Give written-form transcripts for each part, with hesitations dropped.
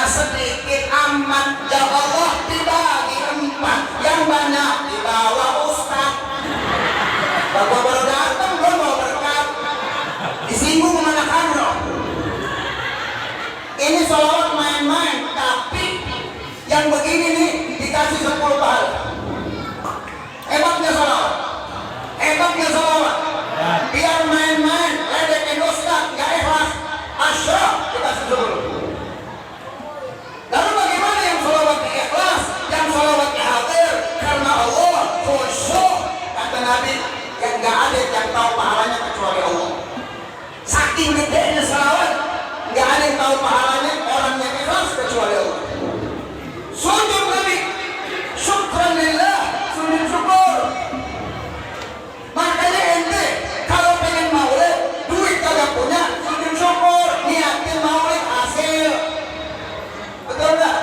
sedikit amat, ya Allah dibagi 4, yang banyak dibawa Ustaz. Bapak baru datang belum mau berkat, disinggung sama anak kandro. Ini sholawat main-main, tapi yang begini nih dikasih 10 pahala. Hebatnya sholawat, hebatnya sholawat. Biar main-main, ledekin Ustaz, gak ikhlas, asyik dikasih 10. Lalu bagaimana yang sholawatnya ikhlas, yang sholawatnya hadir karena Allah, khusyuk? Kata Nabi, yang gak ada yang tahu pahalanya kecuali Allah. Saking gedenya sholawat, gak ada yang tahu pahalanya orang yang ikhlas kecuali Allah. Sujud Nabi, syukran lillah, sujud syukur. Makanya ente kalau pengen maulid, duit kagak punya, sujud syukur, niatin maulid hasil. Betul nggak?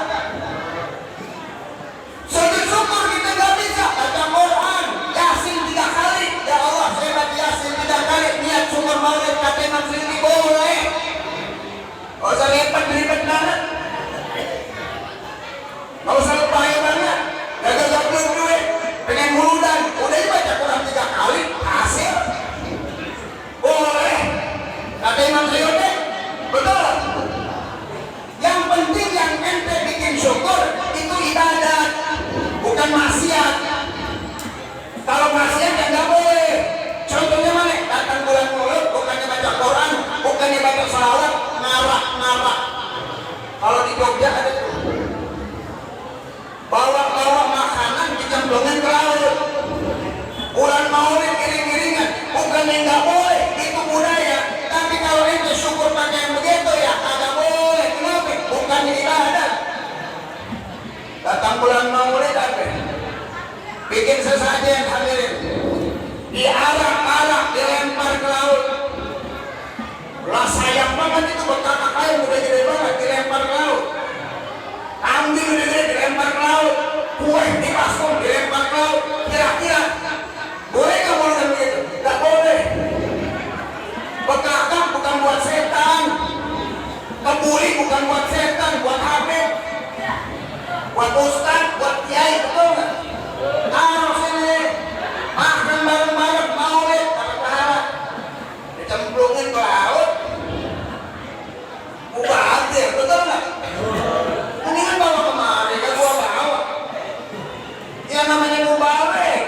Sujud syukur kita nggak bisa baca Quran, Yasin 3 kali. Ya Allah, saya baca Yasin 3 kali, niat syukur maulid kata Imam Suyuti boleh. Gak usah ribet banget, gak usah bahaya banget, gak belum duit, pengen muludan, udah baca Quran 3 kali, hasil. Boleh, kata Imam Suyuti, betul. Yang penting yang ente bikin syukur itu ibadat, bukan maksiat. Kalau maksiat ya nggak boleh. Contohnya mana? Datang bulan Maulid, bukannya baca Quran, bukannya baca salawat, ngarak. Kalau di Jogja ada tuh, bawa makanan dicemplungin ke laut. Bulan Maulid giring-giringan, bukannya nggak boleh, itu budaya. Tapi kalau ente syukur pakai yang begitu ya kagak boleh. Kenapa? Bukannya ibadat. Datang bulan Maulid apa? Bikin sesajen hadirin, diarak-arak, dilempar ke laut. Lah sayang banget itu bekas kayu udah gede banget, dilempar ke laut. Ambil udah gede dilempar ke laut. Kue di baskom dilempar ke laut. Kira-kira boleh nggak model begitu? Nggak boleh. Bekakak bukan buat setan, kebuli bukan buat setan, buat habib, buat ustad, buat kiai, betul nggak? Taruh sini, makan bareng-bareng maulid, dapat pahala. Dicemplungin ke laut, mubazir, betul nggak? Mendingan bawa kemari, kan gua bawa. Yang namanya mubazir,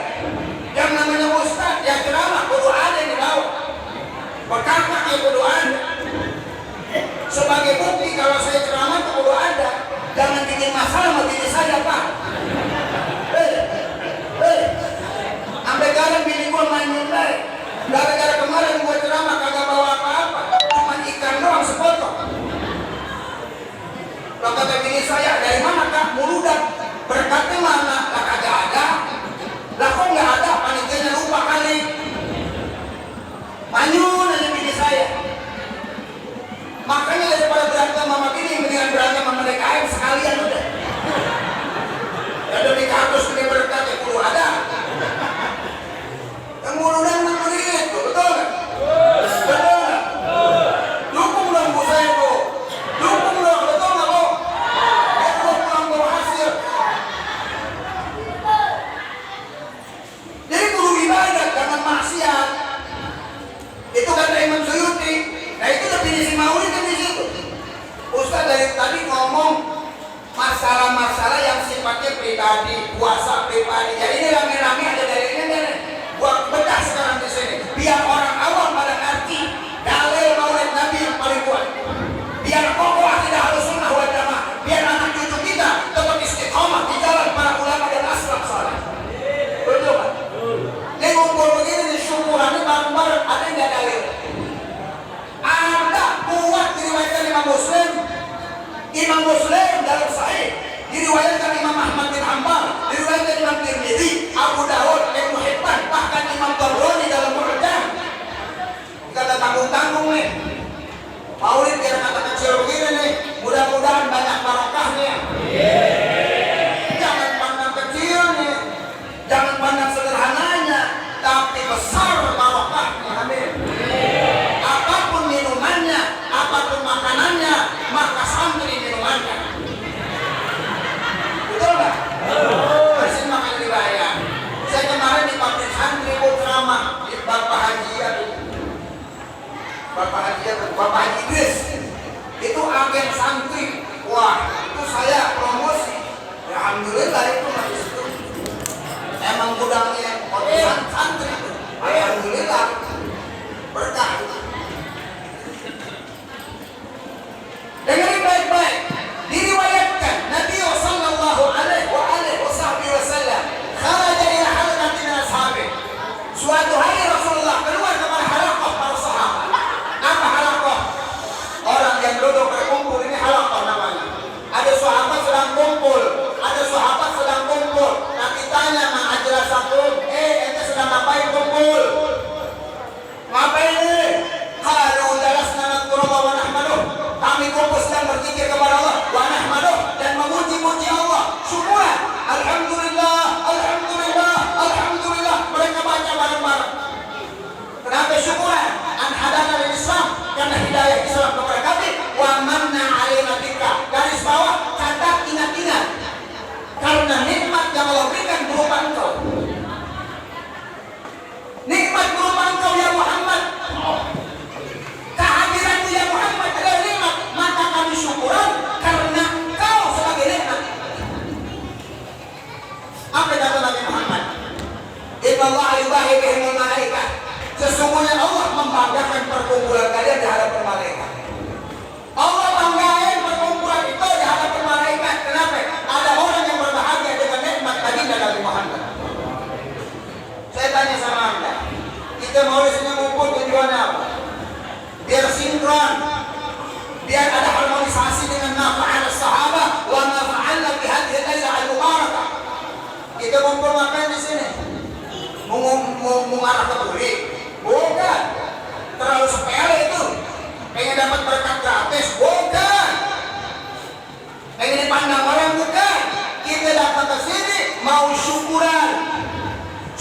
yang namanya ustad, yang ceramah, kudu ada yang dibawa. Bekakak ya kudu ada. Sebagai bukti kalau saya ceramah itu kudu ada. Jangan bikin masalah sama diri saya, Pak. Sampai sekarang bini gua main nyundai. Gara-gara kemarin gua ceramah kagak bawa apa-apa, cuma ikan doang sepotong. Lah kata bini saya, dari mana Kak? Muludan. Berkatnya mana? Lah kagak ada. Lah kok nggak ada? Panitianya lupa kali. Manyun aja bini saya. Makanya daripada berantem sama bini, mendingan berantem sama mereka aja sekalian udah. Ya demi kardus ini berkat ya kudu ada. Yang muludan begitu, betul nggak? Betul nggak? Dukung dong bu saya bu, dukung dong, betul nggak bu? Dukung dong bu hasil. Jadi kudu ibadat, jangan maksiat. Itu kata Imam Suyuti. Nah itu definisi maulid kan di situ. Ustaz dari tadi ngomong masalah-masalah yang sifatnya pribadi, puasa pribadi. Ya ini rame-rame ada dari ini nih. Buat bedah sekarang di sini. Biar orang awam pada ngerti dalil maulid Nabi yang paling kuat. Biar kokoh akidah Ahlussunnah wal Jamaah. Biar anak cucu kita tetap istiqomah di jalan para ulama dan asraf saleh. Betul kan? Ini ngumpul begini nih syukurannya bareng-bareng, ada yang nggak dalil? Ada, kuat diriwayatkan Imam Muslim dalam Sahih, diriwayatkan Imam Ahmad bin Hanbal, diriwayatkan Imam Tirmidzi, Abu Dawud, Ibnu Hibban, bahkan Imam Tabrani dalam Mu'jam. Kita ada tanggung-tanggung nih. Maulid biar kata kecil begini nih, mudah-mudahan banyak barokahnya. Jangan pandang kecilnya, jangan pandang sederhananya, tapi besar barokahnya. Amin. Apapun minumannya, apapun makanannya, maka santri minumannya.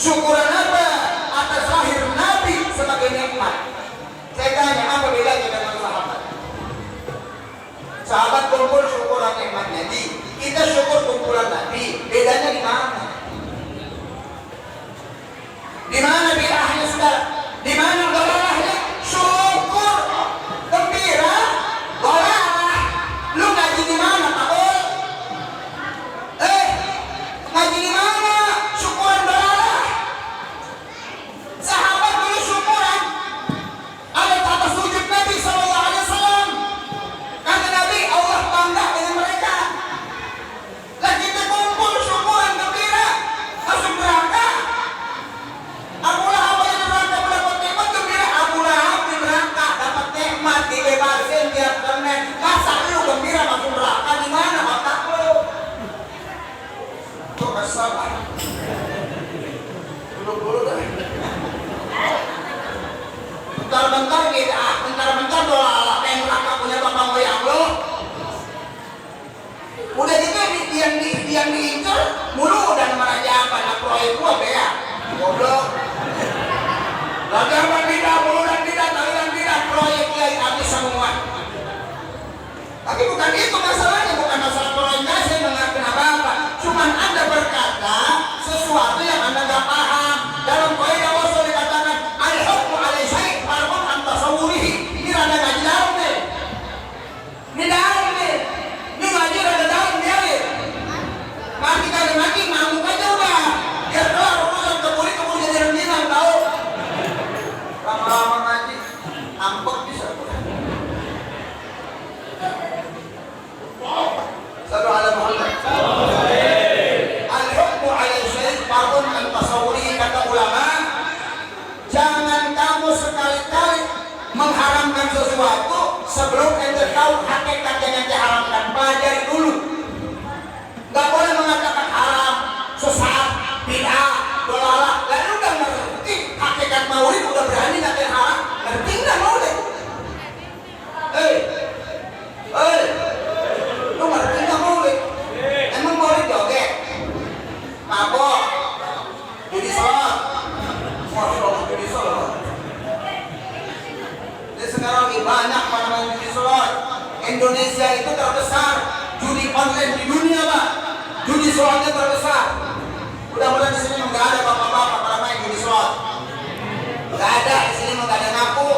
Syukuran apa? Atas lahir Nabi sebagai nikmat. Saya tanya, apa bedanya dengan sahabat? Sahabat kumpul syukuran nikmat Nabi, kita syukur kumpulan Nabi. Bedanya di mana? Di mana bedanya, saudara? Di mana gololahnya? Syukur, gembira, gololah. Lu ngaji di mana, Pak Ul? Ngaji di mana? Syukuran gololah. Sahabat dulu syukuran. Ada atas sujud Nabi SAW. Kata Nabi, Allah bangga dengan mereka. Lah kita kumpul syukuran gembira, masuk neraka. Abu Lahab yang neraka mendapat nikmat gembira. Abu Lahab di neraka dapat nikmat, dibebasin tiap Senin. Masa lu gembira masuk neraka? Di mana otak lu? Tuh kesabar. Dulu dah. Bentar-bentar kita, bentar-bentar doa yang neraka punya bapak moyang lu. Udah gitu yang diincar mulu dan merajakan anak proyek gua bea. Goblok. Lajaban tidak mulu dan tidak proyek lain habis semua. Tapi bukan itu masalahnya, bukan masalah orientasi mengerti apa-apa. Cuman Anda berkata sesuatu yang Anda nggak paham. Dalam kaidah usul dikatakan al-hukmu 'ala syai' far'un an tasawwurihi. Ini rada ngaji dalam nih. Ini dalam nih. Ini ngaji rada dalam dia nih. Mati kali mati ngamuk aja udah. Biar kelar urusan keburi jadi rengginang tahu. Lama-lama ngaji ambek bisa. Sallu ala Muhammad. Al-hukmu 'ala syai' far'un an tasawwurihi, kata ulama. Jangan kamu sekali-kali mengharamkan sesuatu sebelum ente tahu hakikat yang ente haramkan. Pelajari dulu. Gak boleh mengatakan haram, sesat, bid'ah, dolalah. Lalu udah ngerti hakikat maulid, udah berani ngatain haram. Ngerti nggak maulid? Lu ngerti nggak maulid? Emang maulid joget, mabok, judi sholat. Masya Allah, judi sholat. Jadi sekarang lagi banyak main judi sholat. Indonesia itu terbesar judi online di dunia, Pak. Judi sholatnya terbesar. Mudah-mudahan di sini nggak ada bapak-bapak pada main judi sholat. Nggak ada di sini, nggak ada ngaku.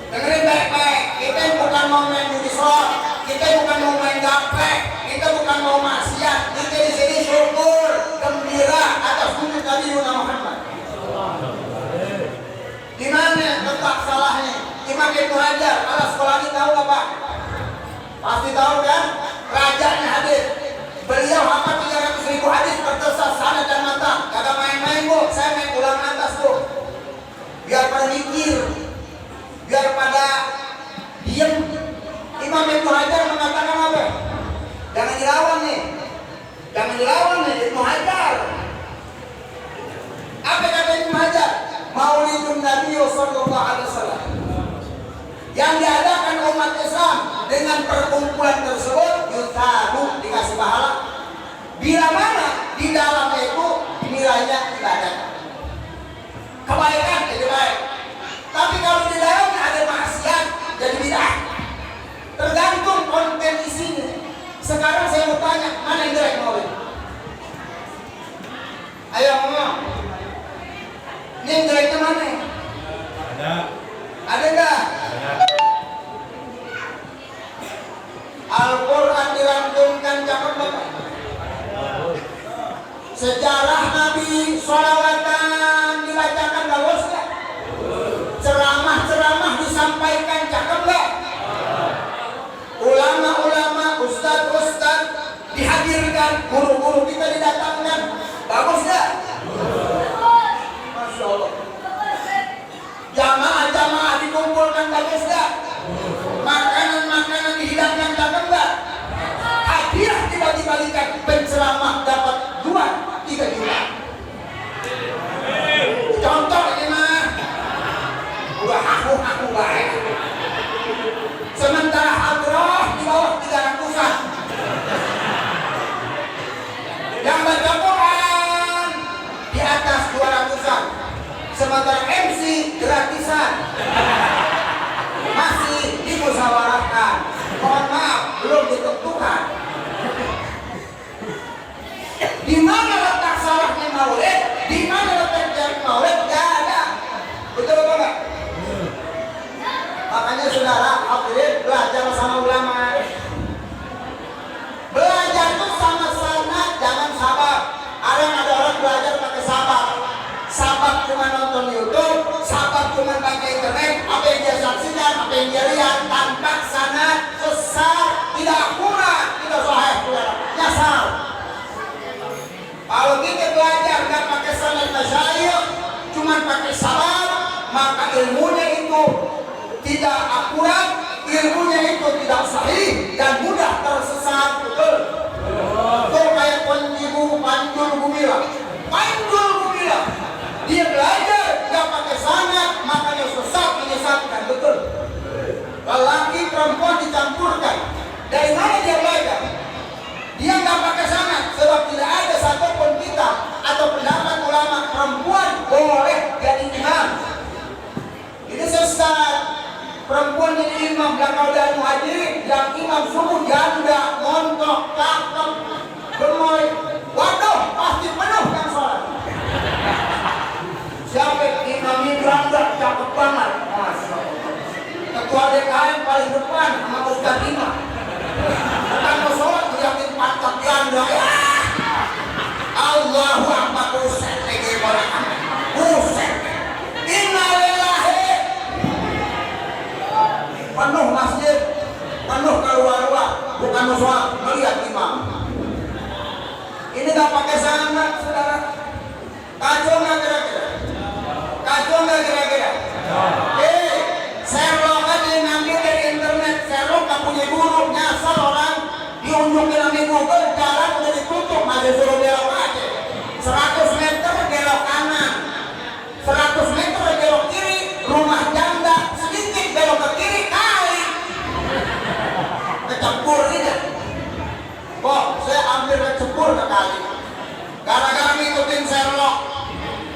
Dengerin baik-baik. Kita bukan mau main judi sholat. Kita bukan mau main gaplek. Kita bukan mau maksiat. Kita di sini syukur, gembira atas wujud Nabi Muhammad. Di mana letak salahnya? Imam Ibnu Hajar, ala sekolah ini tahu nggak Pak? Pasti tahu kan? Rajanya hadis. Beliau hafal 300.000 hadis bertersas sanad dan matang. Kagak main-main Bu, saya main ulang atas tuh. Biar pada mikir, biar pada diem. Imam Ibnu Hajar mengatakan apa? Jangan dilawan nih. Jangan dilawan nih Ibnu Hajar. Apa kata Ibnu Hajar? Maulidun Nabi sallallahu alaihi wasallam yang diadakan umat Islam dengan perkumpulan tersebut yutabu, dikasih pahala. Bila mana di dalamnya itu nilainya ibadah, kebaikan jadi baik. Tapi kalau di dalamnya ada maksiat jadi bid'ah. Tergantung konten isinya. Sekarang saya mau tanya, mana yang jelek maulid? Ayo ngomong. Ini yang jeleknya mana? Ada. Ada enggak? Al-Quran dilantunkan cakep Bapak. Sejarah Nabi sholawatan dibacakan bagus enggak? Ceramah-ceramah disampaikan cakep enggak? Ulama-ulama, ustaz-ustaz dihadirkan, guru-guru kita didatangkan, bagus enggak? Masya Allah. Jamaah-jamaah dikumpulkan, bagus enggak? Makanan-makanan dihidangkan, cakep enggak? Hadiah dibagi-bagikan, penceramah dapat 2-3 juta. Contoh ini mah udah aku baik. Sementara hadrah di bawah 300-an. Yang baca Quran pakai salam, maka ilmunya itu tidak akurat, ilmunya itu tidak sahih dan mudah tersesat. Betul? Itu kayak Panjul Gumilang. Panjul Gumilang, dia belajar nggak pakai sanad, makanya sesat menyesatkan. Betul? Lelaki perempuan dicampurkan. Dari mana dia belajar? Dia nggak pakai sanad, sebab tidak ada satupun kitab atau pendapat ulama perempuan boleh jadi imam. Ini sesat. Perempuan jadi imam, dan kalau ada muhajirin yang imam subuh janda, montok, cakep, gemoy, waduh pasti penuh yang sholat. Siapa imam Indra cakep banget, Masya Allah. Ketua DKM paling depan sama Ustaz Imam. Bukan mau sholat ngeliatin pantat janda, ya Allahu Akbar. Buset lagi orang, buset. Innalillahi. Penuh masjid, penuh keluar-luar, bukan mau sholat melihat imam. Ini gak pakai sanad, saudara. Kacau nggak kira-kira? Kacau nggak kira-kira? Sherlock aja ngambil dari internet. Sherlock gak punya guru, nyasar orang, diunjukin sama Google, jalan udah ditutup, masih suruh belok aja. 100 meter belok kanan, 100 meter belok kiri, rumah janda, sedikit belok ke kiri, kali kecebur ini. Kok saya hampir kecebur ke kali gara-gara ngikutin Sherlock.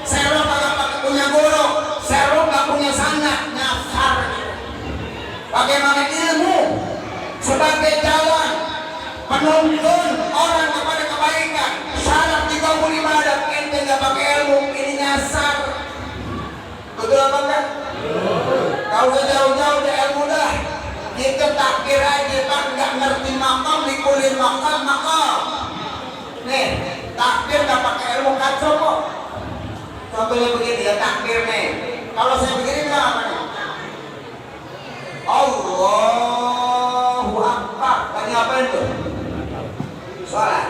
Sherlock gak punya guru, Sherlock gak punya sanad, nyasar. Bagaimana ilmu sebagai jalan menuntun orang kepada kebaikan, syarat 35 dan ente gak pakai ilmu, ini nyasar. Betul apa enggak? Kalau udah jauh-jauh udah ilmu dah, kita takdir aja kan, nggak ngerti makam, dikulin makam. Nih, takdir gak pakai ilmu kacau kok. Contohnya begini ya, takdir nih. Kalau saya begini bilang apa nih? Allahu Akbar. Lagi ngapain tuh? Sholat.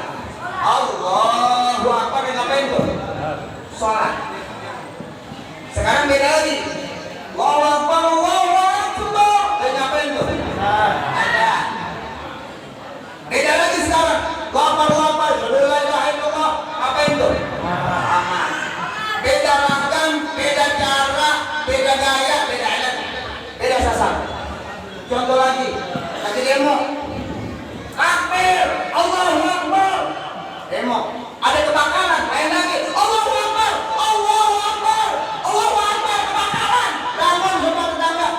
Allahu Akbar. Lagi ngapain tuh? Sholat. Sekarang beda lagi. Allahu Akbar, Allahu Akbar. Lagi ngapain tuh? Ada. Beda lagi sekarang. Allahu Akbar, Allahu Akbar. La ilaha illallah. Ngapain tuh? Aman. Beda ragam, beda cara, beda gaya, beda alat, beda sasar. Contoh lagi demo. Takbir, Allahu Akbar. Demo. Ada kebakaran, lain lagi. Allahu Akbar, Allahu Akbar, Allahu Akbar, kebakaran. Bangun semua tetangga.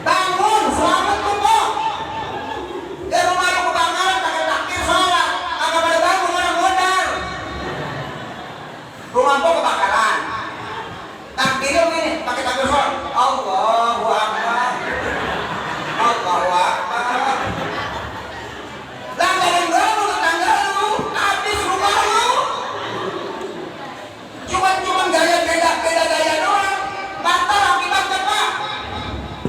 Bangun, selamat tuh. Di rumah ada kebakaran, pakai takbir sholat. Agak pada bangun orang modal. Rumah gua kebakaran. Takbir ini pakai takbir sholat. Allahu Akbar. Allahu Akbar. Lah jangan bangun tetangga lu, habis rumah lu. Cuma gaya beda gaya doang. Batal akibatnya Pak.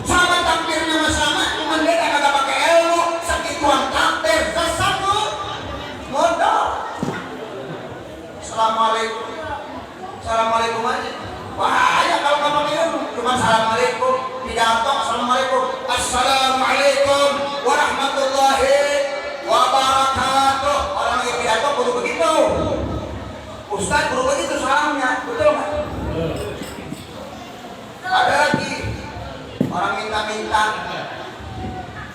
Sama takbirnya sama, cuma beda kagak pakai ilmu, sakituan takbir sesat lu. Modal. Assalamualaikum. Assalamualaikum aja. Bahaya kalau nggak pakai ilmu. Cuma assalamualaikum, pidato assalamualaikum, assalamualaikum warahmatullahi wabarakatuh. Orang lagi pidato kudu begitu. Ustaz kudu begitu salamnya, betul nggak? Ada lagi orang minta-minta.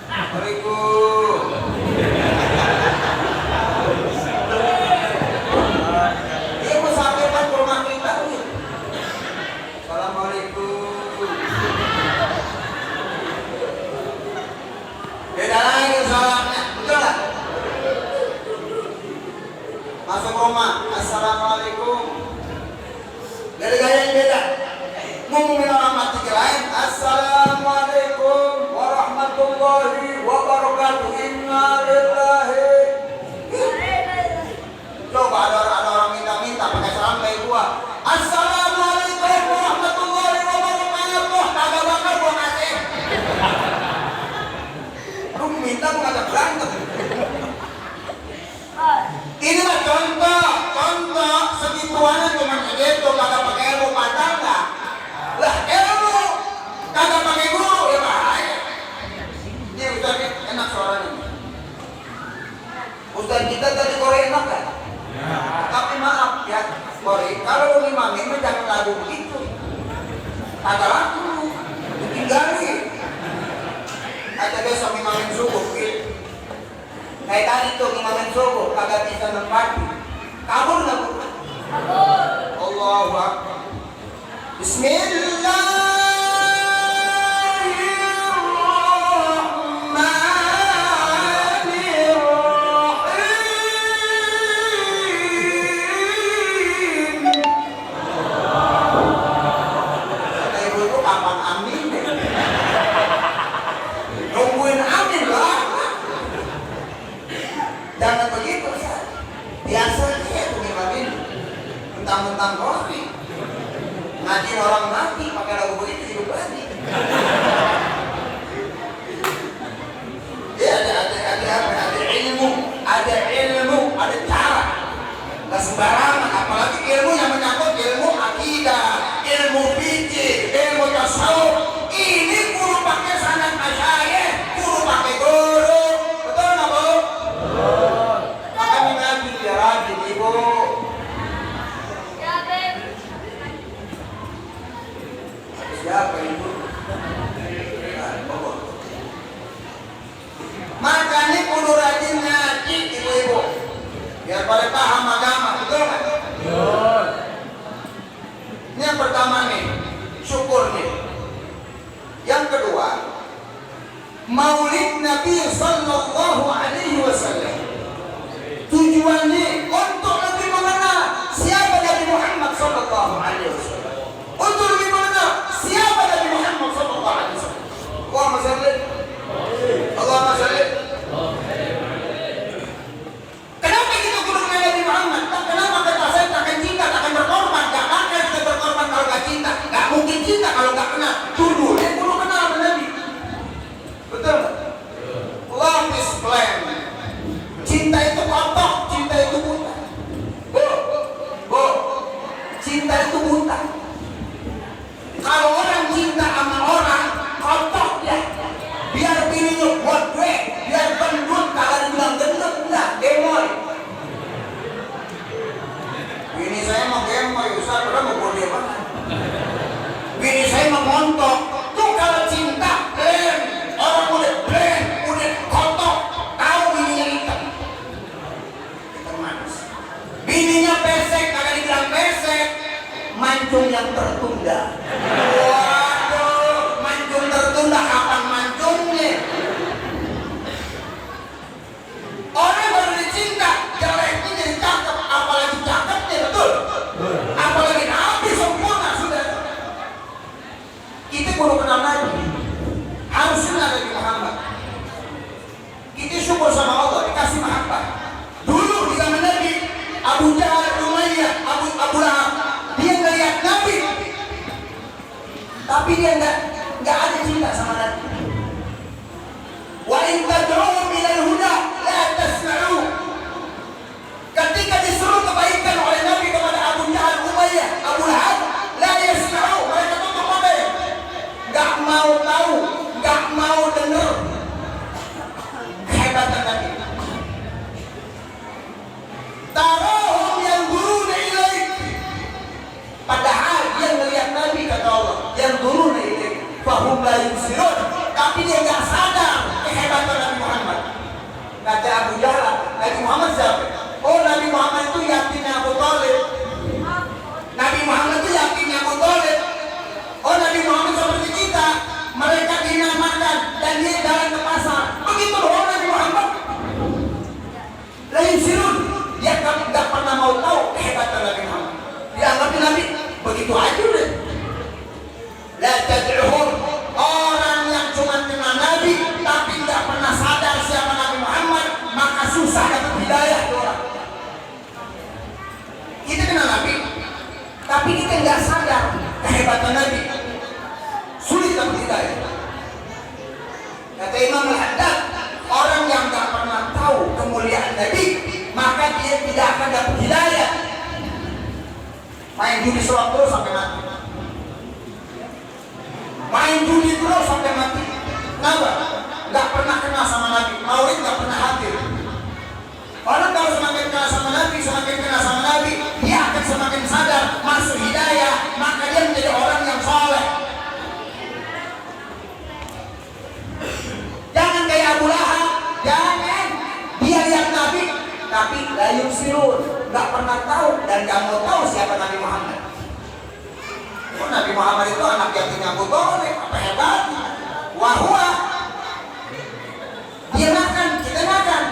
Assalamualaikum. Dia mau sampaikan ke rumah kita nih. Assalamualaikum. Beda lagi salamnya, betul nggak? Masuk rumah, assalamualaikum. Gaya-gaya yang beda. Ngomongin orang mati ke lain, assalamualaikum warahmatullahi wabarakatuh. Inna lillahi. Coba ada orang minta-minta pakai salam kayak gua. Assalamualaikum warahmatullahi wabarakatuh. Kagak bakal gua kasih. Lu minta gua ngajak berantem. Ini mah contoh segituannya cuma segitu, kagak pakai ilmu. bukan kita tadi Korea makan. Tapi maaf ya, Korea, kalau ngimangin mah jangan lagu begitu. Ada lagu, tinggalin. Ada besok ngimangin subuh gitu. Kayak tadi tuh ngimangin subuh, kagak bisa nempati. Kabur nggak bu? Kabur. Allahu Akbar. Bismillah. Jangan begitu, biasanya itu ngimangin mentang-mentang kopi ngaji orang mati pakai lagu begitu hidup lagi. Ya ada ilmu, ada cara, nggak sembarangan. Apalagi ilmu yang menyangkut ilmu akidah, ilmu fikih, ilmu tasawuf. Ini guru pakai sanad masyayikh, guru pakai guru. Betul nggak bu? Makanya ngaji biar rajin ibu. Siapa ibu? Makanya kudu rajin ngaji ibu-ibu biar pada paham agama, betul nggak? Betul. Ini yang pertama nih, syukur nih. Yang kedua, Maulid Nabi Sallallahu Alaihi Wasallam. Tujuannya untuk lebih mengenal siapa Nabi Muhammad Sallallahu Alaihi Wasallam. Untuk lebih mengenal siapa Nabi Muhammad Sallallahu Alaihi Wasallam. Allahumma salli. Allahumma salli. Kenapa kita kudu mengenal Nabi Muhammad? Kenapa kata saya takkan cinta, takkan berkorban? Gak akan kita berkorban kalau gak cinta. Gak mungkin cinta kalau gak kenal. Dulu dia kudu kenal Nabi. Betul? Love is blind. Cinta itu kotor, cinta itu buta. Bu, cinta itu buta. Kalau orang cinta sama orang, kotor dia. Biar bininya buat gue, biar gendut, kalau dibilang gendut, enggak, gemoy. Bini saya mau gemoy, Ustaz, udah mau bodoh banget. Bini saya mau montok. Tuh kalau cinta, blend. Orang udah blend, udah kotor. Tahu bininya hitam. Hitam manis. Bininya pesek, kagak dibilang pesek. Mancung yang tertunda. Waduh, mancung tertunda, kapan mancungnya? Orang baru dicinta, jeleknya jadi cakep, apalagi cakepnya, betul? Apalagi Nabi sempurna sudah. Kita perlu kenal Nabi. Harus kenal Nabi Muhammad. Kita syukur sama Allah, dikasih mahabbah. Dulu di zaman Nabi, Abu Jahal, Umayyah, Abu Lahab, dia ngelihat Nabi, tapi dia nggak ada cinta sama Nabi. Wa in tad'uhum ilal huda la tasma'u. Ketika disuruh kebaikan oleh Nabi kepada Abu Jahal, Umayyah, Abu Lahab, la yasma'u, mereka tutup mata. Nggak mau tahu, nggak mau dengar kehebatan Nabi. Tarahum yang guruna ilaik. Padahal dia melihat Nabi, kata Allah, yang guruna ilaik fahum la yusirun. Tapi dia nggak sadar kehebatan Nabi Muhammad. Kata Abu Jahal, Nabi Muhammad siapa? Oh, Nabi Muhammad itu yatimnya Abu Thalib. Nabi Muhammad itu yatimnya Abu Thalib. Oh, Nabi Muhammad seperti kita, mereka dinamakan dan dia jalan ke pasar. Begitu doang Nabi Muhammad. Lain sirun, dia nggak pernah mau tahu kehebatan Nabi Muhammad. Dianggap Nabi begitu aja udah. La tad'uhum, orang yang cuma kenal Nabi tapi nggak pernah sadar siapa Nabi Muhammad, maka susah dapat hidayah orang. Kita kenal Nabi, tapi kita nggak sadar kehebatan Nabi, sulit dapat hidayah. Kata Imam Al-Haddad, orang yang nggak pernah tahu kemuliaan Nabi, maka dia tidak akan dapat hidayah. Main judi sholat terus sampai mati. Main judi terus sampai mati. Kenapa? Nggak pernah kenal sama Nabi. Maulid nggak pernah hadir. Orang semakin kenal sama Nabi, dia akan semakin sadar masuk hidayah, maka dia menjadi orang yang soleh. Jangan kayak Abu Lahab, jangan. Dia lihat Nabi, tapi la yusirun, nggak pernah tahu dan nggak mau tahu siapa Nabi Muhammad. Oh, Nabi Muhammad itu anak yatimnya Abu Thalib, apa hebatnya? Wahua, dia makan, kita makan,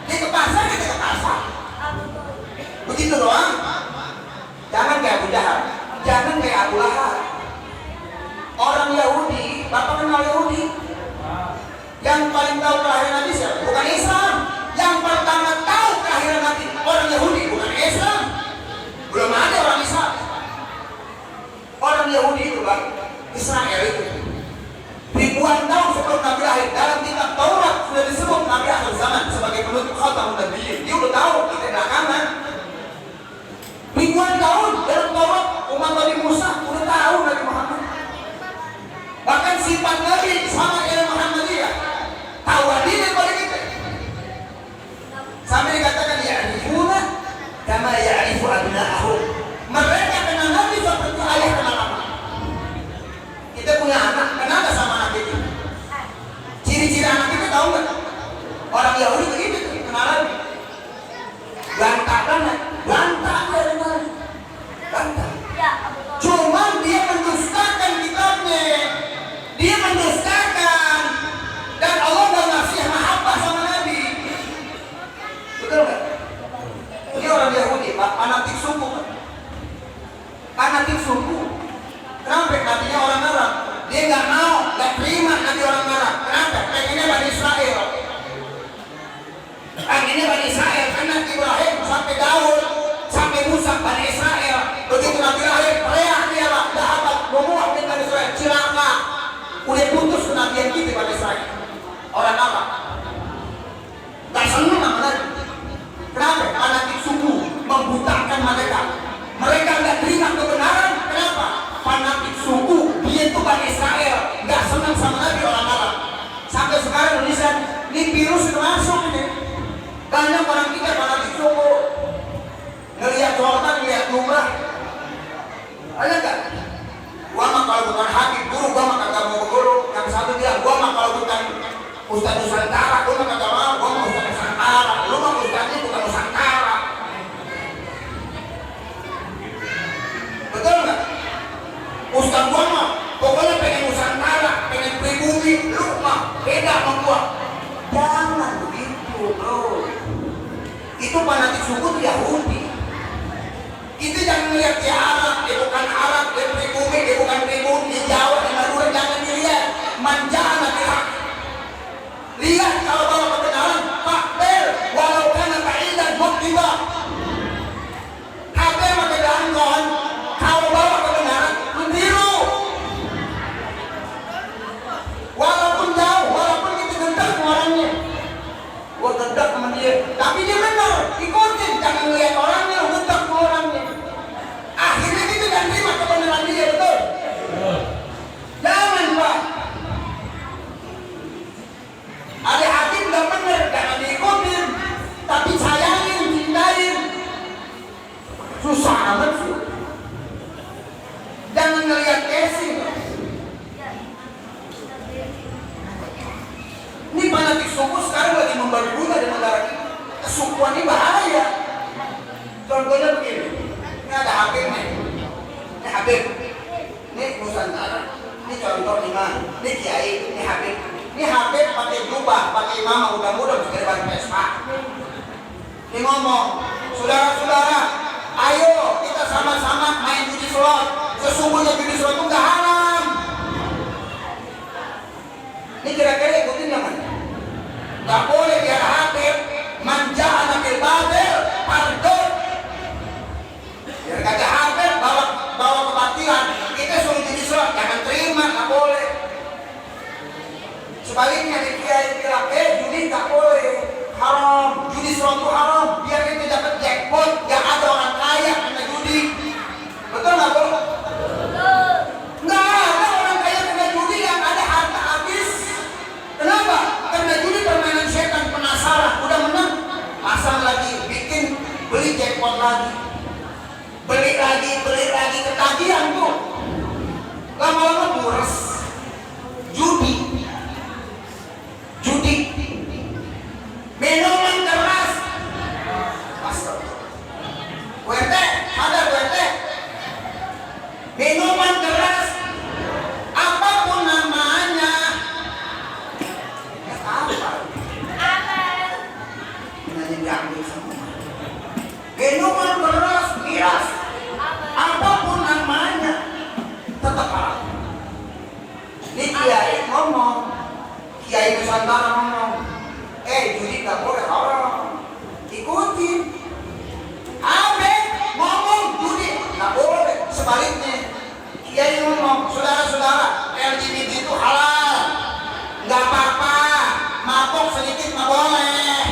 dia ke pasar, kita ke pasar. Begitu doang. Jangan kayak Abu Jahal, jangan kayak Abu Lahab. Orang Yahudi, Bapak kenal Yahudi? Yang paling tahu kelahiran Nabi siapa? Bukan Islam. Yang pertama tahu kelahiran Nabi orang Yahudi, bukan Islam. Belum ada orang Islam. Orang Yahudi itu Bang, Israel itu ribuan tahun sebelum Nabi lahir, dalam kitab Taurat sudah disebut Nabi akhir zaman sebagai penutup khatamun nabiyyin. Dia udah tahu, kita belakangan. Ribuan tahun dalam Taurat umat Nabi Musa udah tahu Nabi Muhammad. Bahkan sifat Nabi sama ilmu Muhammadiyah tahu adilnya pada kita. Sampai dikatakan ya'rifuna kama ya'rifu abna'ahum. Mereka kenal Nabi seperti ayah kenal anak. Kita punya anak, kenal gak sama anak kita? Ciri-ciri anak kita tahu gak? Orang Yahudi begitu tuh, kenal Nabi. Gantah banget, gantah dari Nabi. Gantah. Cuman dia mendustakan kitabnya. Dia mendustakan. Dan Allah gak ngasih mahabbah sama Nabi. Betul gak? Ini orang Yahudi, Pak, fanatik suku kan? Fanatik suku. Kenapa? Nabinya orang Arab. Dia nggak mau, nggak terima Nabi orang Arab. Kenapa? Pengennya Bani Israel. Pengennya Bani Israel. Karena Ibrahim sampai Daud, sampai Musa Bani Israel. Begitu Nabi lahir, teriak dia lah. Dapat memuat di Bani Israel. Cilaka. Udah putus kenabian kita Bani Israel. Orang Arab. Nggak senang sama Nabi. Kenapa? Fanatik suku membutakan mereka. Mereka nggak terima kebenaran. Kenapa? Fanatik suku. Dia itu Bani Israel. Nggak senang sama Nabi orang Arab. Sampai sekarang Indonesia ini virus itu masuk ini. Banyak orang kita fanatik suku. Ngelihat Jordan, ngelihat Jumrah. Ada nggak? Gua mah kalau bukan Habib guru, gua mah kagak mau guru. Yang satu bilang, gua mah kalau bukan Ustaz Nusantara, gua mah kagak mau. Gua mah Ustaz Nusantara. Lu mah Ustaznya bukan Nusantara. Betul nggak? Ustaz gua mah pokoknya pengen Nusantara, pengen pribumi. Lu mah beda sama gua. Jangan begitu bro. Itu fanatik suku itu Yahudi. Itu jangan melihat dia Arab, dia bukan Arab, dia pribumi, dia bukan pribumi. Di Jawa, di Madura jangan dilihat. Manjana pihak. Lihat kalau bawa kebenaran, fakir walau kana ba'idan muktiba. Apa yang kebenaran kawan? Kalau bawa kebenaran, meniru. Walaupun jauh, walaupun kita gendam orangnya. Gua gendam sama dia, tapi dia benar, ikutin. Jangan lihat orangnya, gendam sama orangnya. Akhirnya kita jangan terima kebenaran dia, betul? Jangan Pak. Ada hakim gak benar, jangan diikutin. Tapi sayangin, cintain. Susah amat sih. Jangan ngelihat casing. Ini fanatik suku sekarang lagi membagi bunga di negara kita. Kesukuan ini bahaya. Contohnya begini. Ini ada hakim nih. Ini Habib. Ini Nusantara. Ini contoh iman. Ini kiai. Ini Habib. Ini Habib pakai jubah, pakai imamah, mudah-mudahan bisa depan PSK. Ini ngomong, saudara-saudara, ayo kita sama-sama main judi slot. Sesungguhnya judi slot itu nggak haram. Ini kira-kira ikutin yang mana? Nggak boleh biar Habib manja anak batil, pardon. Biar kagak Habib bawa kebatilan, kita suruh judi slot, jangan terima, nggak boleh. Sebaliknya di kiai bilang, judi tak boleh, haram, judi slot itu haram, biar kita dapat jackpot, gak ada orang kaya kena judi. Betul nggak bro? Nggak ada orang kaya kena judi, yang ada harta habis. Kenapa? Karena judi permainan setan, penasaran, udah menang, pasang lagi, bikin, beli jackpot beli lagi ketagihan tuh. Lama-lama boros. Judi. Minuman keras. Master. WT, ada WT. Minuman keras. Apapun namanya. Apa? Nanya diambil semua. Minuman keras, miras. Apapun namanya. Tetap haram. Ini kiai ngomong. Kiai Nusantara ngomong. Judi tak boleh haram. Ikutin. Amin. Ngomong judi tak boleh. Sebaliknya. Kiai ngomong, saudara-saudara, LGBT itu halal. Nggak apa-apa. Mabok sedikit nggak boleh.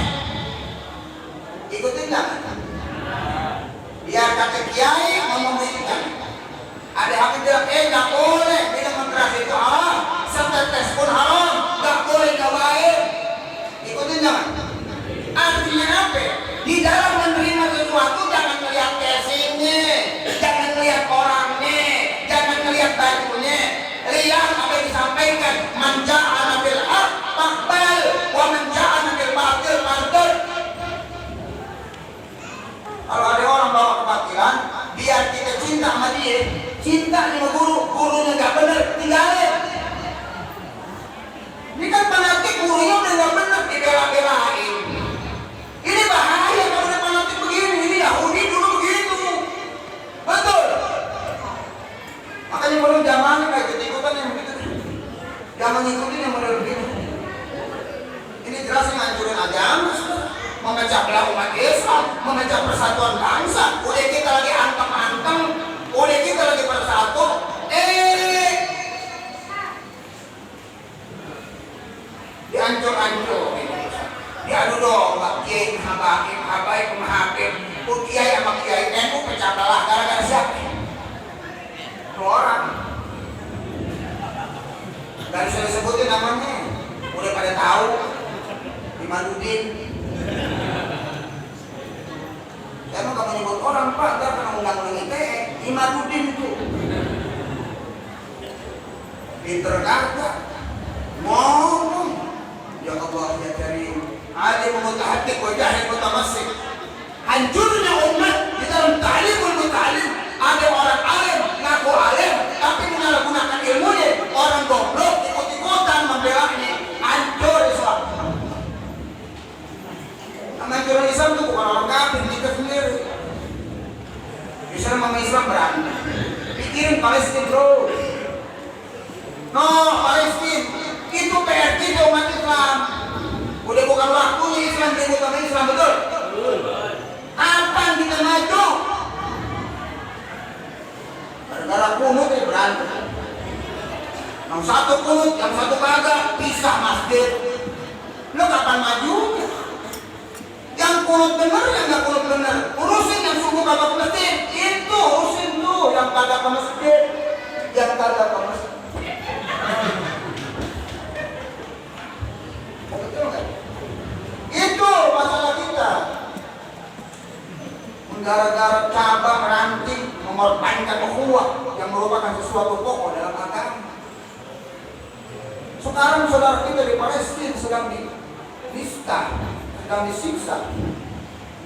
Ikutin nggak? Biar kata kiai ngomong begitu. Ada yang bilang, nggak boleh minuman keras itu haram. Setetes pun haram. Nggak boleh, nggak baik. Ikutin jangan. Artinya apa? Di dalam menerima sesuatu jangan melihat casingnya, jangan melihat orangnya, jangan melihat bajunya. Lihat apa yang disampaikan. Man ja'ana bil haq faqbal wa man ja'ana bil batil fardud. Kalau ada orang bawa kebatilan, biar kita cinta sama dia, cinta sama gurunya nggak benar, tinggalin. Ini kan fanatik, gurunya udah nggak benar, dibela-belain. Ini bahaya kalau udah fanatik begini. Ini Yahudi dulu begitu, betul. Makanya kalau zaman kayak ikut-ikutan yang begitu, jangan ngikutin yang model begitu. Ini jelas menghancurin agama, memecah belah umat Islam, memecah persatuan bangsa. Udah kita lagi antem-antem, udah kita lagi bersatu. Dihancur-hancur. Diadu domba, kiai habaib, kiai sama kiai NU pecah belah gara-gara siapa? Dua orang. Gak bisa disebutin namanya, udah pada tahu. Imanuddin. Emang kamu nyebut orang Pak, gak pernah undang-undang ITE. Imanuddin itu. Pinter kagak. Ngomong. Ya Allah ya Karim. Alim mutahaddiq wa jahil mutamassik. Hancurnya umat di dalam ta'limul muta'allim. Ada orang alim, ngaku alim, tapi menyalahgunakan ilmunya. Orang goblok ikut-ikutan membela ini. Hancur Islam. Hancuran Islam itu bukan orang kafir, kita sendiri. Islam sama Islam berantem. Pikirin Palestina bro. No, Palestina itu PR kita umat Islam. Udah bukan waktunya Islam ribut sama Islam, betul? Kapan kita maju? Gara-gara kunut ya berantem. Yang satu kunut, yang satu kagak, pisah masjid. Lo kapan majunya? Yang kunut bener, yang gak kunut bener. Urusin yang subuh kagak ke masjid. Itu urusin tuh, yang kagak ke masjid. Yang kagak ke masjid. Itu masalah kita. Gara-gara cabang ranting mengorbankan ukhuwah yang merupakan sesuatu pokok dalam agama. Sekarang saudara kita di Palestina sedang dinista, sedang disiksa,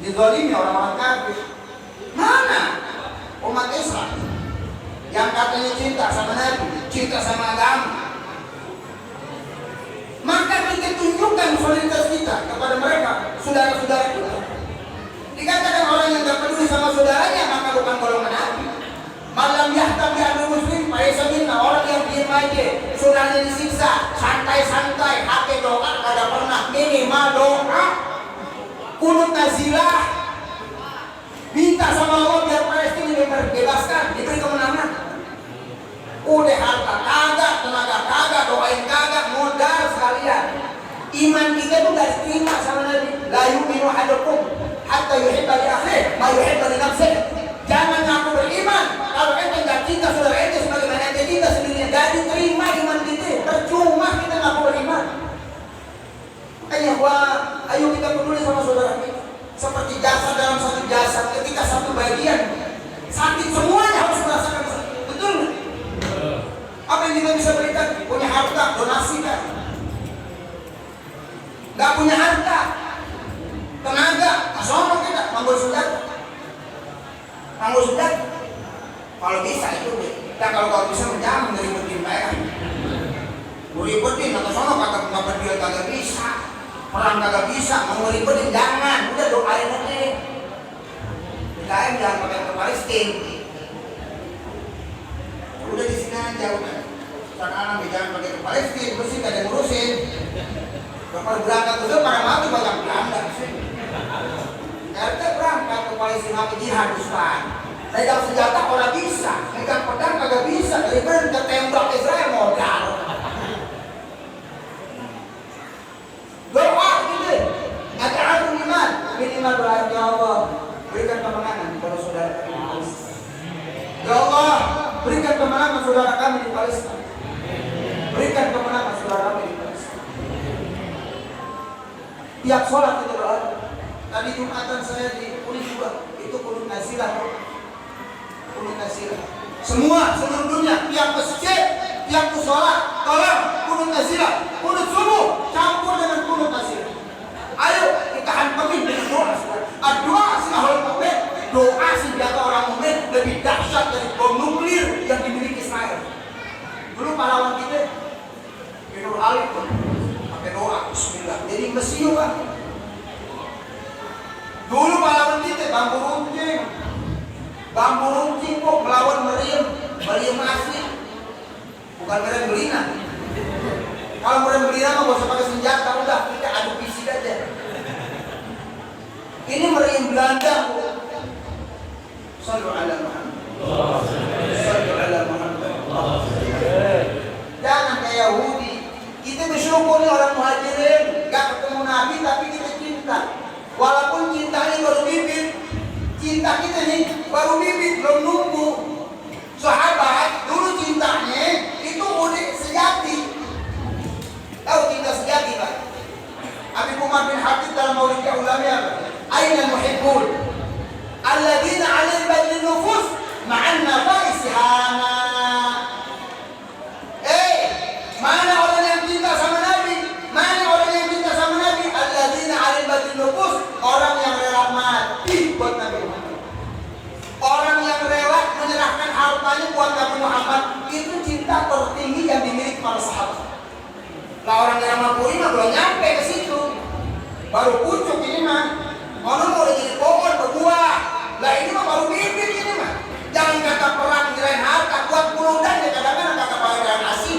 dizalimi orang-orang kafir. Mana umat Islam yang katanya cinta sama Nabi, cinta sama agama? Maka kita tunjukkan solidaritas kita kepada mereka, saudara-saudara kita. Dikatakan orang yang tidak peduli sama saudaranya maka bukan golongan Nabi. Malam yahtam bi'adul muslim faisa minna. Orang yang diam aja, saudaranya disiksa, santai-santai, hake doa kada pernah, minimal doa, kunut nazilah, minta sama Allah biar Palestina dibebaskan, diberi kemenangan. Udah harta kagak, tenaga kagak, doain kagak, modal sekalian. Iman kita tuh gak diterima sama Nabi. La yu'minu ahadukum hatta yuhibba li akhihi ma yuhibba li nafsihi. Jangan ngaku beriman kalau ente gak cinta saudara ente sebagaimana ente cinta sendirinya. Gak diterima iman kita. Percuma kita ngaku beriman. Makanya ayo kita peduli sama saudara kita. Seperti jasad dalam satu jasad, ketika satu bagian sakit semuanya harus merasakan sakit. Betul nggak? Apa yang kita bisa berikan? Punya harta, donasikan. Nggak punya harta, tenaga, asono kita manggul sudah. Kalau bisa itu deh. Dan kalau bisa menjamin dari ributin mereka. Ributin atau sono kata dia kagak bisa, perang kagak bisa, mau ributin jangan, udah doain aja. Doain jangan pakai ke Palestina. Udah di sini aja udah. Sekarang jangan pakai ke Palestina, bersih gak ada ngurusin. Kalau berangkat itu pada mati banyak Belanda sih. RT berangkat ke Palestina ke jihad Ustaz. Megang senjata orang bisa, megang pedang kagak bisa. Dari berangkat tembak Israel modal. Doa gitu. Ada iman, minimal doa ya Allah berikan kemenangan kepada saudara kami di Palestina. Ya Allah berikan kemenangan saudara kami di Palestina. Berikan kemenangan saudara kami di Palestina. Tiap sholat kita doa. Tadi Jumatan saya di Kulit juga itu Kulit Nazilah. Kulit Nazilah. Semua seluruh dunia tiap masjid, tiap sholat, tolong Kulit Nazilah, Kulit subuh campur dengan Kulit Nazilah. Ayo kita hantamin dengan doa. Doa sinahul mukmin, doa senjata orang mukmin lebih dahsyat dari bom nuklir yang dimiliki Israel. Dulu pahlawan kita Nur Ali pun pakai doa Bismillah. Jadi Mesir kan. Dulu pahlawan kita bambu runcing kok melawan Meriam asli, bukan Meriam Belina. Kalau Meriam Belina mah gak usah pakai senjata, udah kita adu fisik aja. Ini Meriam Belanda. Sallu ala Muhammad. Sallu ala Muhammad. Jangan kayak Yahudi. Kita bersyukur nih orang muhajirin, gak ketemu Nabi tapi kita cinta. Walaupun cintanya baru bibit, cinta kita nih baru bibit, belum nunggu. Sahabat dulu cintanya itu udah sejati. Tahu cinta sejati Pak? Abi Umar bin Khattab dalam Maulidnya Ulama, Aina al-muhibbun alladzina 'ala al-badri nufus ma'an nafais hana. Mana orang yang cinta sama Nabi? Mana orang yang cinta sama Nabi? Alladzina 'ala al-badri nufus, orang yang rela mati buat Nabi Muhammad. Orang yang rela menyerahkan hartanya buat Nabi Muhammad, itu cinta tertinggi yang dimiliki para sahabat. Lah orang yang mampu ini belum nyampe ke situ, baru pucuk ini mah. Orang mau jadi pohon berbuah, lah ini mah baru bibit ini mah. Jangan kata perang nyerahin harta buat puluhan ya kadang-kadang kata pangeran asih.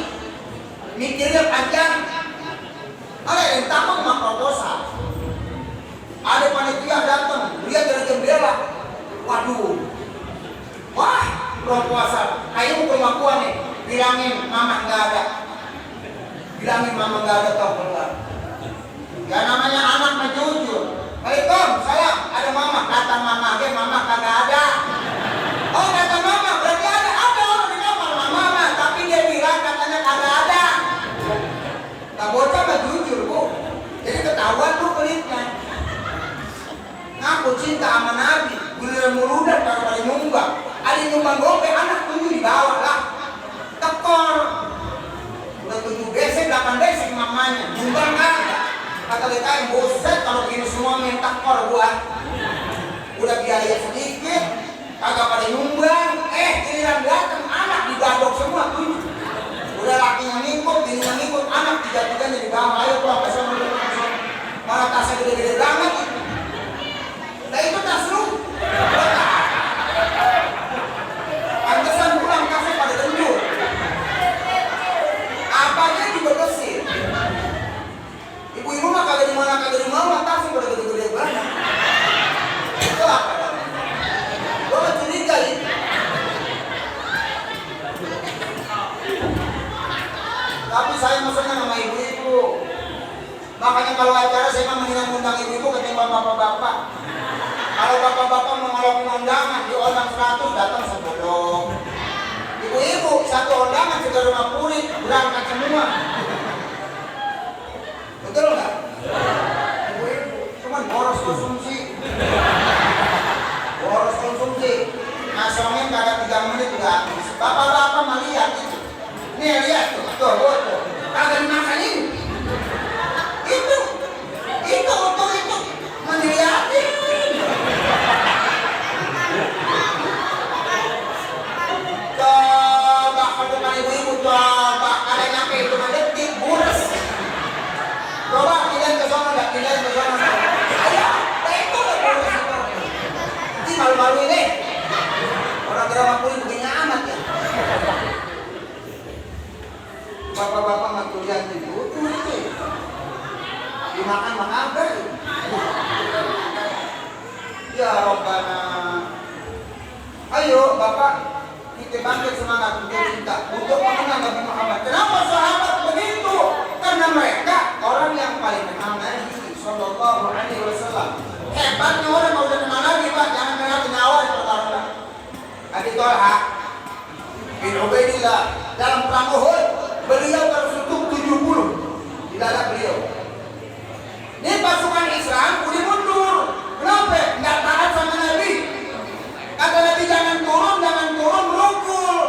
Mikirnya panjang. Ada yang tampang mah proposal. Ada panitia datang, lihat dari jendela. Waduh, wah proposal. Kayak mau ke rumah gua nih, bilangin mama nggak ada. Bilangin mama nggak ada tau keluar. Ya namanya anak mah jujur. Waalaikumsalam, sayang, ada mama. Datang mama, mama kagak ada. Oh datang mama, berarti ada orang di kamar mama, tapi dia bilang katanya kagak ada. Tak bocah mah jujur bu. Jadi ketahuan tuh pelitnya. Ngaku cinta sama Nabi, giliran muludan kalau pada nyumbang. Ada nyumbang gope, anak 7 dibawa lah. Tekor. Udah 7 besek, 8 besek mamanya. Nyumbang kan? Kata DKM, boset kalau gini semua minta tekor gua. Udah biaya sedikit, kagak pada nyumbang. Giliran datang anak digadok semua 7. Udah lakinya ngikut, bininya ngikut, anak 3-3-nya dibawa. Ayo pulang ke sana. Malah tasnya gede-gede banget. Nah itu tas lu. Pantesan pulang tasnya pada gendut. Apanya juga bersih. Ibu-ibu mah kagak di mana, tasnya pada gede-gede banget. Itu apa? Gua kan curiga ini. Tapi saya maksudnya sama ibu-ibu. Makanya kalau acara saya mah mendingan undang ibu-ibu ketimbang bapak-bapak. Kalau bapak-bapak mau ngelakuin undangan di undang 100 datang 10. Ibu-ibu satu undangan juga rumah kulit berangkat semua. Betul nggak? Ibu-ibu cuman boros konsumsi. Boros konsumsi. Nah Bapak-bapak melihat itu. Nih lihat tuh, tuh. Kagak dimakan ini. Itu untuk itu mendilihatin. Coba kalau ibu-ibu coba ada nyampe itu detik buras. Coba kalian ke sana enggak? Kalian ke sana. Ayo, itu buras itu. Ini malu-malu ini. Orang drama kulit begini amat ya. Bapak-bapak nggak kuliah itu dimakan apa? Ya Rabbana. Ayo Bapak, kita bangkit semangat untuk cinta, untuk mengenal Nabi Muhammad. Kenapa sahabat begitu? Karena mereka orang yang paling kenal Nabi Sallallahu Alaihi Wasallam. Hebatnya orang kalau udah kenal Nabi, Pak, jangan kenal nyawa di pertarungan. Abi Thalha bin Ubaidillah dalam perang Uhud, beliau tersutuk 70 di dada beliau. Ini pasukan Islam udah mundur. Kenapa? Nggak taat sama Nabi. Kata Nabi jangan turun, merukul.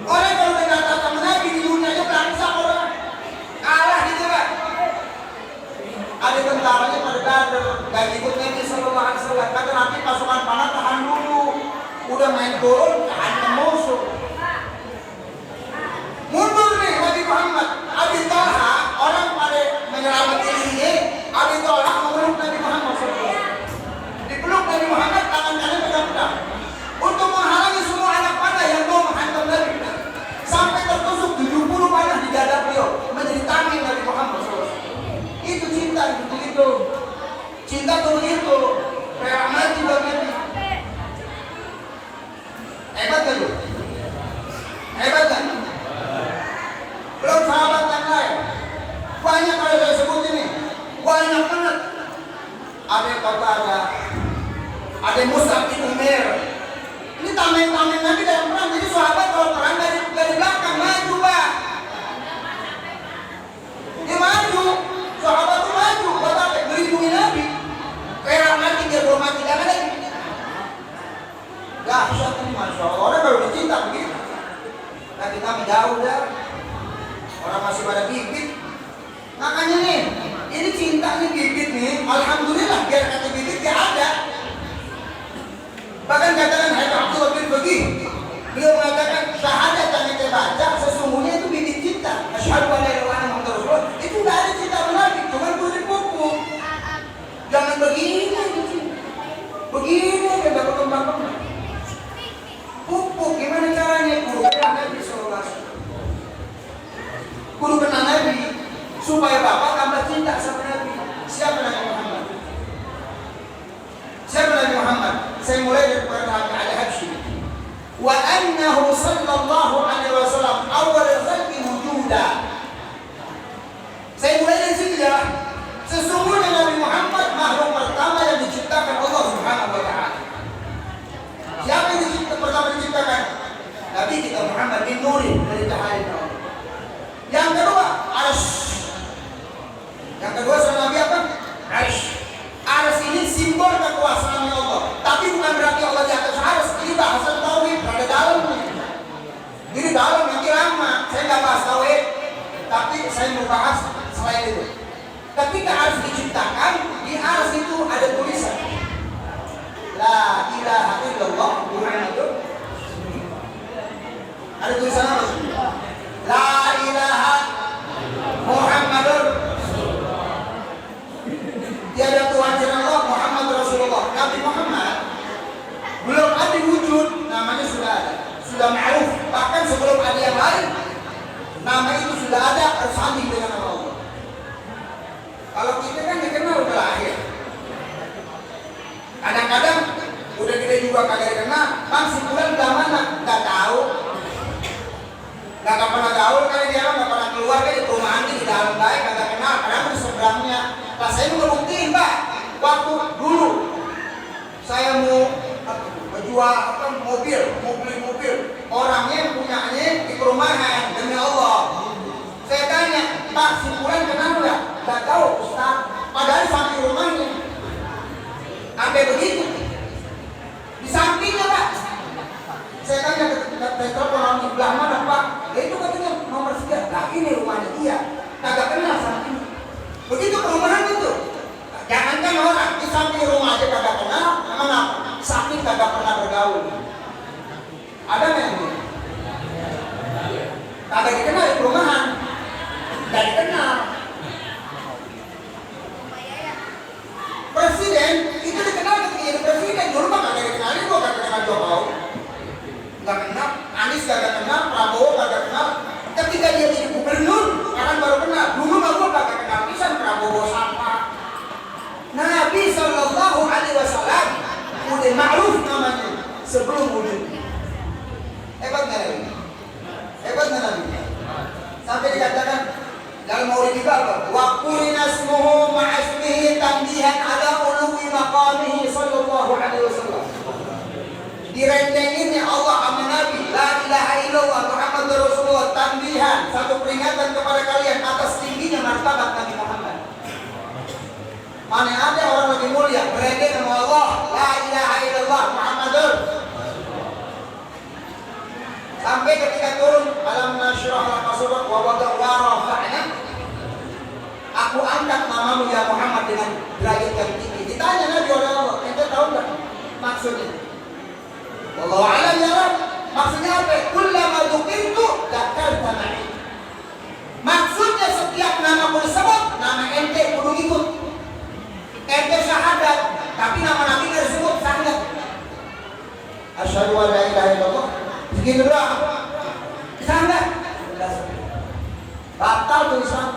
Orang kalau udah nggak taat sama Nabi di dunianya bangsa orang kalah gitu kan. Ada tentaranya pada Badar, gak ikut Nabi Sallallahu Alaihi Wasallam. Kata Nabi pasukan panah tahan dulu. Udah main turun, tahan musuh. Mundur nih Nabi Muhammad. Abi Thalha orang pada menyelamat dirinya. Abi Thalha memeluk Nabi Muhammad SAW. Dipeluk Nabi Muhammad, tangan kanan pegang pedang untuk menghalangi semua anak panah yang mau menghantam Nabi. Sampai tertusuk 70 panah di dada beliau menjadi tameng Nabi Muhammad SAW. Itu cinta begitu. Cinta tuh begitu. Rela mati buat Nabi. Hebat kan lu? Hebat kan? Belum sahabat yang lain. Banyak kalau saya sebut ini. Banyak banget. Ada yang kata ada Mus'ab bin Umair. Ini tameng-tameng Nabi dalam perang. Jadi sahabat kalau perang dari belakang maju, Pak. Dia maju. Sahabat itu maju. Buat apa? Melindungi Nabi. Kayak mati dia belum mati. Jangan lagi. Dahsyat ini Masya Allah. Orang baru dicinta begitu. Nah kita jauh dah. Orang masih pada bibit. Makanya nih, ini cinta nih bibit nih. Alhamdulillah biar kata bibit gak ada. Bahkan katakan Habib Abdullah bin Baghi, beliau mengatakan syahadat yang kita baca sesungguhnya itu bibit cinta. Asyhadu an la ilaha illallah Muhammadur Rasulullah. Itu gak ada cinta menarik, cuma kulit pupuk. Jangan begini. Begini aja gak berkembang-kembang. Pupuk gimana caranya? Kudu kenal Nabi SAW. Kudu kenal Nabi supaya Bapak tambah cinta sama Nabi. Siapa Nabi Muhammad? Siapa Nabi Muhammad? Saya mulai dari perkataan Al-Habsyi. Wa annahu sallallahu alaihi wasallam awwal khalqi wujuda. Saya mulai dari situ ya. Sesungguhnya Nabi Muhammad makhluk pertama yang diciptakan Allah Subhanahu wa taala. Siapa yang pertama diciptakan? Nabi kita Muhammad bin Nuri dari cahaya Allah. Yang kedua, Arsy. Yang kedua sama Nabi apa? Arsy. Arsy ini simbol kekuasaan Allah. Tapi bukan berarti Allah di atas arsy. Ini bahasa tauhid, ada dalamnya. Jadi dalam nanti lama. Saya nggak bahas tauhid, tapi saya mau bahas selain itu. Ketika arsy diciptakan, di arsy itu ada tulisan. La ilaha illallah Muhammadur. Ada tulisan apa? La ilaha Muhammadur. Tiada Tuhan selain Allah, Muhammad Rasulullah. Nabi Muhammad belum ada wujud, namanya sudah ada, sudah ma'ruf. Bahkan sebelum ada yang lain, nama itu sudah ada, bersanding dengan nama Allah. Kalau kita kan dikenal udah lahir. Kadang-kadang udah gede juga kagak dikenal. Bang si bulan udah mana? Nggak tahu. Nggak pernah gaul kali dia, nggak pernah keluar kan di perumahan di dalam baik, kagak kenal. Kadang di seberangnya. Pas saya mau ngebuktiin, Pak. Waktu dulu saya mau jual mobil, orangnya yang punyanya di perumahan demi Allah. Saya tanya, Pak, si bulan kenal nggak? Nggak tahu, Ustaz. Padahal di samping rumahnya. Sampai begitu. Di sampingnya, Pak. Saya tanya ke telepon orang di belah mana Pak? Ya itu katanya nomor sekian. Nah ini rumahnya dia. Kagak kenal sama ini. Begitu perumahan itu. Jangankan orang di samping rumah aja kagak kenal, memang apa? Saking kagak pernah bergaul. Ada nggak ini? Kagak dikenal di perumahan. Gak dikenal. Presiden itu dikenal ketika jadi presiden. Dulu mah kagak dikenalin, gua kagak kenal Jokowi. Gak kenal, Anies kagak kenal, Prabowo kagak kenal. Ketika dia jadi gubernur, orang baru kenal. Dulu mah gua kagak kenal pisan Prabowo siapa. Nabi Sallallahu Alaihi Wasallam udah ma'ruf namanya sebelum wujud. Hebat nggak Nabi? Hebat nggak Nabi? Sampai dikatakan dalam Maulid Ibadah, wa qulina ismuhu ma'asmihi tanbihan ala ulwi maqamihi Sallallahu Alaihi Wasallam. Direndengin ya Allah sama Nabi, la ilaha illallah Muhammadur Rasulullah, tanbihan, satu peringatan kepada kalian atas tingginya martabat Nabi Muhammad. Mana ada orang lebih mulia berendeng sama Allah, la ilaha illallah Muhammadur. Sampai ketika turun alam nasyrah laka sadrak wa rafa'na, aku angkat namamu ya Muhammad dengan derajat yang tinggi. Ditanya Nabi oleh Allah, ente tahu nggak maksudnya? Wallahu a'lam ya Rabb. Maksudnya apa? Kullama dzukirtu dzakarta ma'i. Maksudnya setiap namaku disebut, nama ente kudu ikut. Ente syahadat, tapi nama Nabi nggak disebut, sah nggak? Asyhadu an la ilaha illallah. Begitu doang. Sah nggak? Batal tuh Islam.